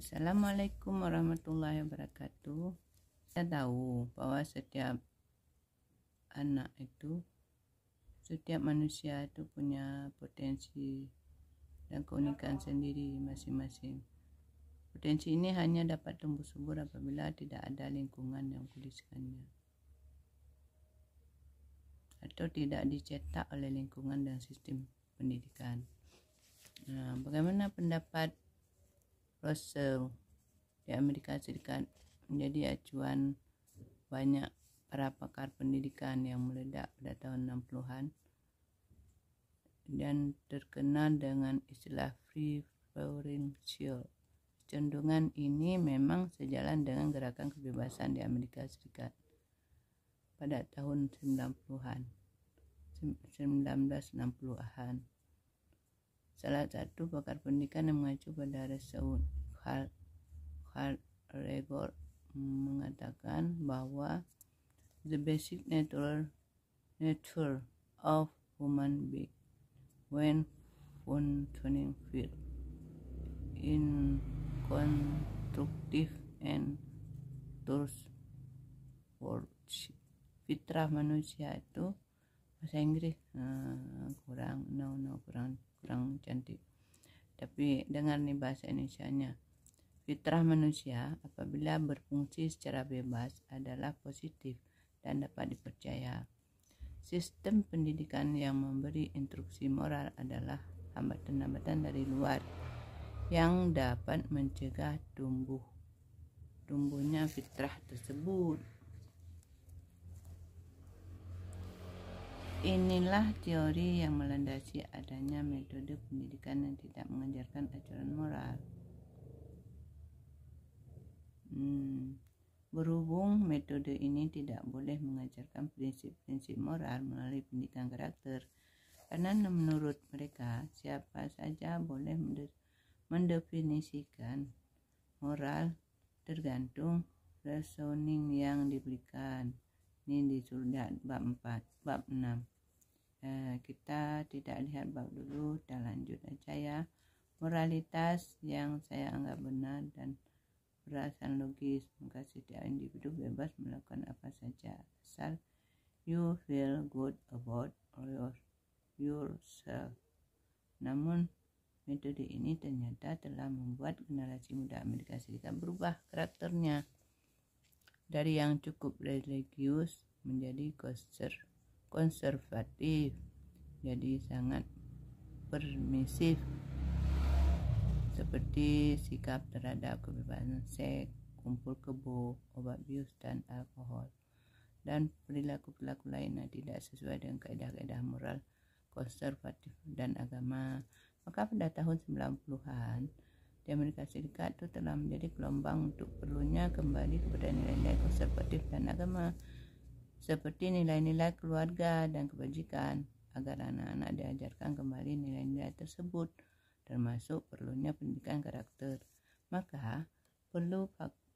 Assalamualaikum warahmatullahi wabarakatuh. Kita tahu bahwa setiap manusia itu punya potensi dan keunikan sendiri masing-masing. Potensi ini hanya dapat tumbuh subur apabila tidak ada lingkungan yang mempoliskannya atau tidak dicetak oleh lingkungan dan sistem pendidikan. Bagaimana pendapat Russell di Amerika Serikat menjadi acuan banyak para pakar pendidikan yang meledak pada tahun 60-an dan terkenal dengan istilah free flowering child. Cenderungan ini memang sejalan dengan gerakan kebebasan di Amerika Serikat pada tahun 1960-an. Salah satu pakar pendidikan yang mengacu pada Russell, Harregor, mengatakan bahwa the basic nature of human being when functioning feel in constructive and trustworthy. Fitrah manusia itu bahasa Inggris kurang cantik, tapi dengar nih bahasa Indonesianya. Fitrah manusia apabila berfungsi secara bebas adalah positif dan dapat dipercaya. Sistem pendidikan yang memberi instruksi moral adalah hambatan-hambatan dari luar yang dapat mencegah tumbuhnya fitrah tersebut. Inilah teori yang melandasi adanya metode pendidikan yang tidak mengajarkan ajaran moral. Berhubung metode ini tidak boleh mengajarkan prinsip-prinsip moral melalui pendidikan karakter, karena menurut mereka siapa saja boleh mendefinisikan moral tergantung reasoning yang diberikan. Ini di surat bab 6. Kita tidak lihat bab dulu dan lanjut aja ya. Moralitas yang saya anggap benar dan perasaan logis, maka setiap individu bebas melakukan apa saja asal you feel good about yourself. Namun metode ini ternyata telah membuat generasi muda Amerika Serikat berubah karakternya dari yang cukup religius menjadi konservatif, jadi sangat permisif, seperti sikap terhadap kebebasan seks, kumpul kebo, obat bius dan alkohol, dan perilaku-perilaku lain yang tidak sesuai dengan kaedah-kaedah moral konservatif dan agama. Maka pada tahun 90-an di Amerika Serikat itu telah menjadi gelombang untuk perlunya kembali kepada nilai-nilai konservatif dan agama, seperti nilai-nilai keluarga dan kebajikan, agar anak-anak diajarkan kembali nilai-nilai tersebut, termasuk perlunya pendidikan karakter. Maka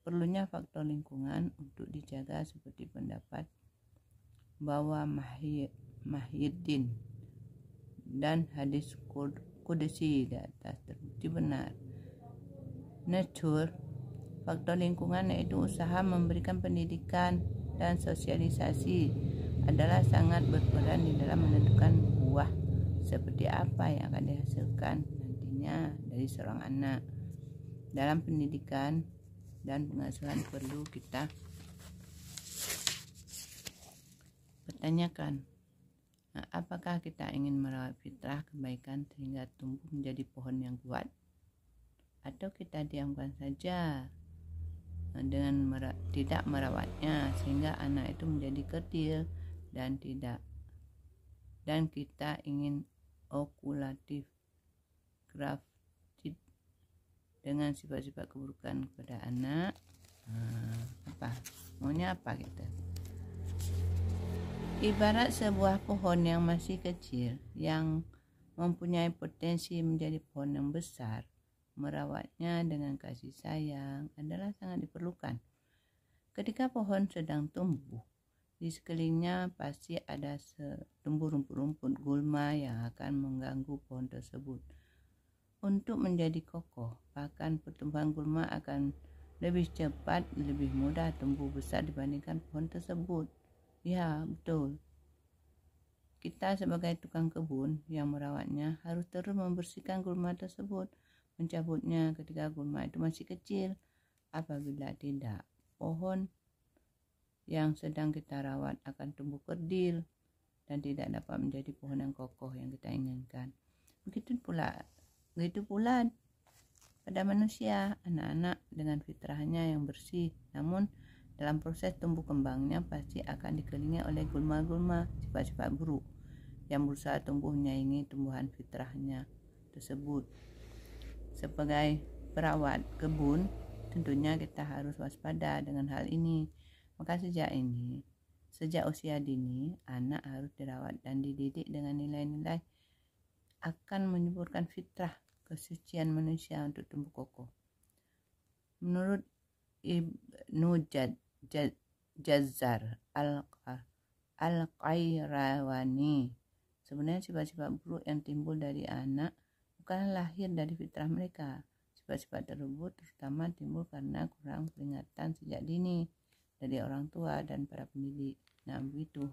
perlunya faktor lingkungan untuk dijaga, seperti pendapat bahwa Muhyiddin dan hadis Qudsi di atas terbukti benar. Nature, faktor lingkungan yaitu usaha memberikan pendidikan dan sosialisasi, adalah sangat berperan di dalam menentukan buah seperti apa yang akan dihasilkan nantinya dari seorang anak. Dalam pendidikan dan pengasuhan perlu kita pertanyakan, apakah kita ingin merawat fitrah kebaikan sehingga tumbuh menjadi pohon yang kuat, atau kita diamkan saja dengan tidak merawatnya sehingga anak itu menjadi kerdil dan kita ingin okulatif grafted dengan sifat-sifat keburukan kepada anak. Maunya apa kita? Ibarat sebuah pohon yang masih kecil yang mempunyai potensi menjadi pohon yang besar, merawatnya dengan kasih sayang adalah sangat diperlukan. Ketika pohon sedang tumbuh, di sekelilingnya pasti ada tumbuh rumput-rumput gulma yang akan mengganggu pohon tersebut. untuk menjadi kokoh. Bahkan pertumbuhan gulma akan lebih cepat, lebih mudah tumbuh besar dibandingkan pohon tersebut. Ya, betul. Kita sebagai tukang kebun yang merawatnya harus terus membersihkan gulma tersebut, mencabutnya ketika gulma itu masih kecil. Apabila tidak, pohon yang sedang kita rawat akan tumbuh kerdil dan tidak dapat menjadi pohon yang kokoh yang kita inginkan. Begitu pula pada manusia, anak-anak dengan fitrahnya yang bersih, namun dalam proses tumbuh kembangnya pasti akan dikelilingi oleh gulma-gulma, sifat-sifat buruk yang berusaha tumbuh menyaingi tumbuhan fitrahnya tersebut. Sebagai perawat kebun, tentunya kita harus waspada dengan hal ini. Maka sejak usia dini, anak harus dirawat dan dididik dengan nilai-nilai akan menyuburkan fitrah kesucian manusia untuk tumbuh kokoh. Menurut Ibnu Jazar Al-Qayrawani, sebenarnya sifat-sifat buruk yang timbul dari anak bukanlah lahir dari fitrah mereka. Sifat-sifat tersebut terutama timbul karena kurang peringatan sejak dini dari orang tua dan para pendidik. Nah, begitu.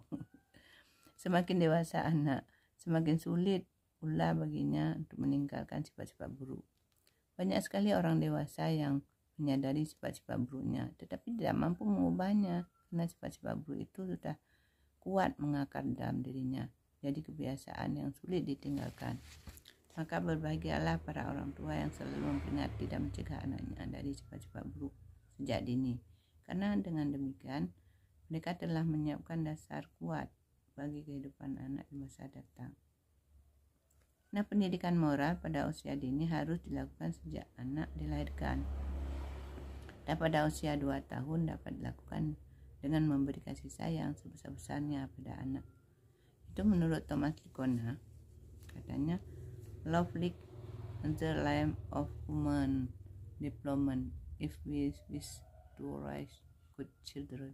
Semakin dewasa anak, semakin sulit pula baginya untuk meninggalkan sifat-sifat buruk. Banyak sekali orang dewasa yang menyadari sifat-sifat buruknya, tetapi tidak mampu mengubahnya karena sifat-sifat buruk itu sudah kuat mengakar dalam dirinya. Jadi kebiasaan yang sulit ditinggalkan. Maka berbahagialah para orang tua yang selalu memperingati dan mencegah anaknya dari sifat-sifat buruk sejak dini. Karena dengan demikian, mereka telah menyiapkan dasar kuat bagi kehidupan anak di masa datang. Nah, pendidikan moral pada usia dini harus dilakukan sejak anak dilahirkan. Dan pada usia 2 tahun dapat dilakukan dengan memberi kasih sayang sebesar-besarnya pada anak. Itu menurut Thomas Likona, katanya, love like the lamp of human development if we wish to raise good children.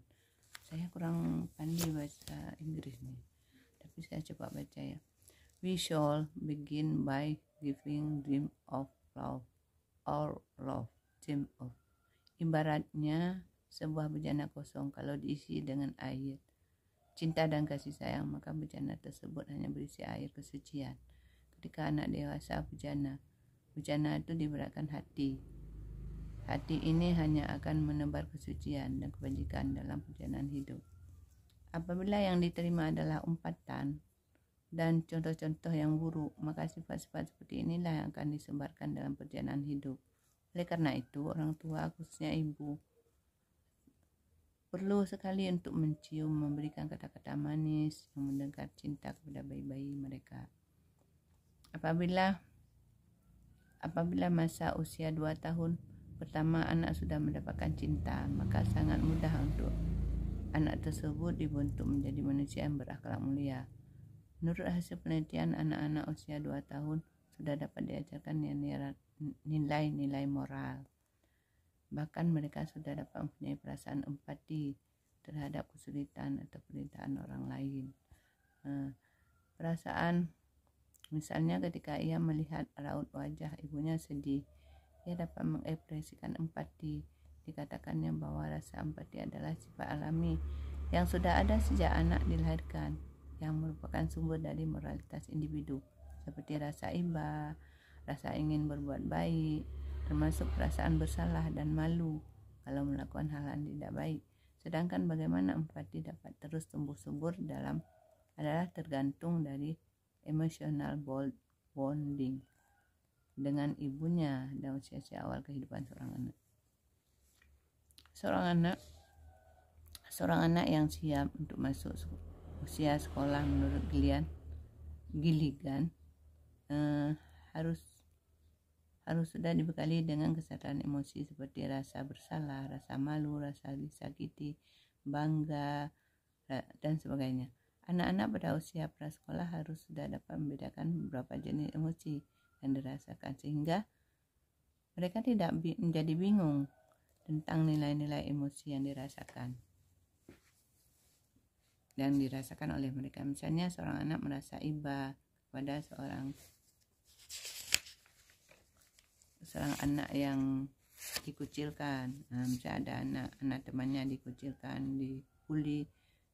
Saya kurang pandai bahasa Inggris nih, tapi saya coba baca ya. We shall begin by giving dream of love or love dream of. Ibaratnya sebuah bejana kosong, kalau diisi dengan air cinta dan kasih sayang, maka bejana tersebut hanya berisi air kesucian. Ketika anak dewasa bejana itu diberatkan hati. Hati ini hanya akan menebar kesucian dan kebajikan dalam perjalanan hidup. Apabila yang diterima adalah umpatan dan contoh-contoh yang buruk, maka sifat-sifat seperti inilah yang akan disebarkan dalam perjalanan hidup. Oleh karena itu, orang tua, khususnya ibu, perlu sekali untuk mencium, memberikan kata-kata manis yang mendengar cinta kepada bayi-bayi mereka. Apabila masa usia 2 tahun pertama anak sudah mendapatkan cinta, maka sangat mudah untuk anak tersebut dibentuk menjadi manusia yang berakhlak mulia. Menurut hasil penelitian, anak-anak usia 2 tahun sudah dapat diajarkan nilai-nilai moral. Bahkan mereka sudah dapat mempunyai perasaan empati terhadap kesulitan atau penderitaan orang lain. Perasaan, misalnya ketika ia melihat raut wajah ibunya sedih, ia dapat mengekspresikan empati. Dikatakannya bahwa rasa empati adalah sifat alami yang sudah ada sejak anak dilahirkan, yang merupakan sumber dari moralitas individu, seperti rasa iba, rasa ingin berbuat baik, termasuk perasaan bersalah dan malu kalau melakukan hal yang tidak baik. Sedangkan bagaimana empati dapat terus tumbuh subur adalah tergantung dari emotional bonding dengan ibunya dan usia-usia awal kehidupan seorang anak. Seorang anak yang siap untuk masuk usia sekolah menurut Gilligan harus sudah dibekali dengan kesadaran emosi seperti rasa bersalah, rasa malu, rasa disakiti, bangga, dan sebagainya. Anak-anak pada usia prasekolah harus sudah dapat membedakan beberapa jenis emosi yang dirasakan, sehingga mereka tidak menjadi bingung tentang nilai-nilai emosi yang dirasakan oleh mereka. Misalnya seorang anak merasa iba kepada seorang seorang anak yang dikucilkan. Misalnya ada anak temannya dikucilkan, dibully,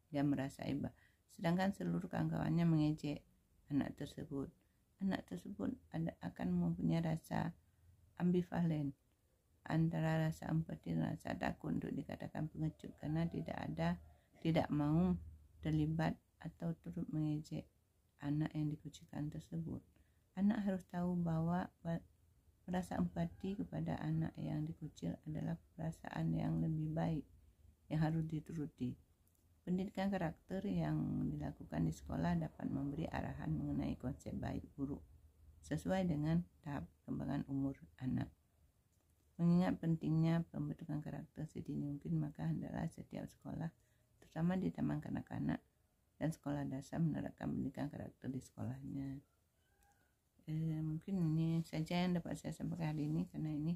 dia merasa iba. Sedangkan seluruh kawan-kawannya mengejek anak tersebut akan mempunyai rasa ambivalen antara rasa empati dan rasa takut untuk dikatakan pengecut, karena tidak mau terlibat atau turut mengejek anak yang dikucilkan tersebut. Anak harus tahu bahwa rasa empati kepada anak yang dikucil adalah perasaan yang lebih baik yang harus dituruti. Pendidikan karakter yang dilakukan di sekolah dapat memberi arahan mengenai konsep baik buruk sesuai dengan tahap perkembangan umur anak. Mengingat pentingnya pembentukan karakter sedini mungkin, maka hendaklah setiap sekolah, terutama di taman kanak-kanak dan sekolah dasar, menerapkan pendidikan karakter di sekolahnya. Mungkin ini saja yang dapat saya sampaikan hari ini, karena ini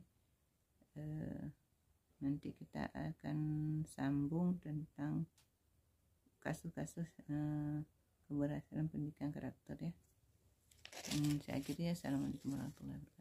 nanti kita akan sambung tentang kasus-kasus keberhasilan pendidikan karakter ya. Saya akhiri ya. Assalamualaikum warahmatullahi wabarakatuh.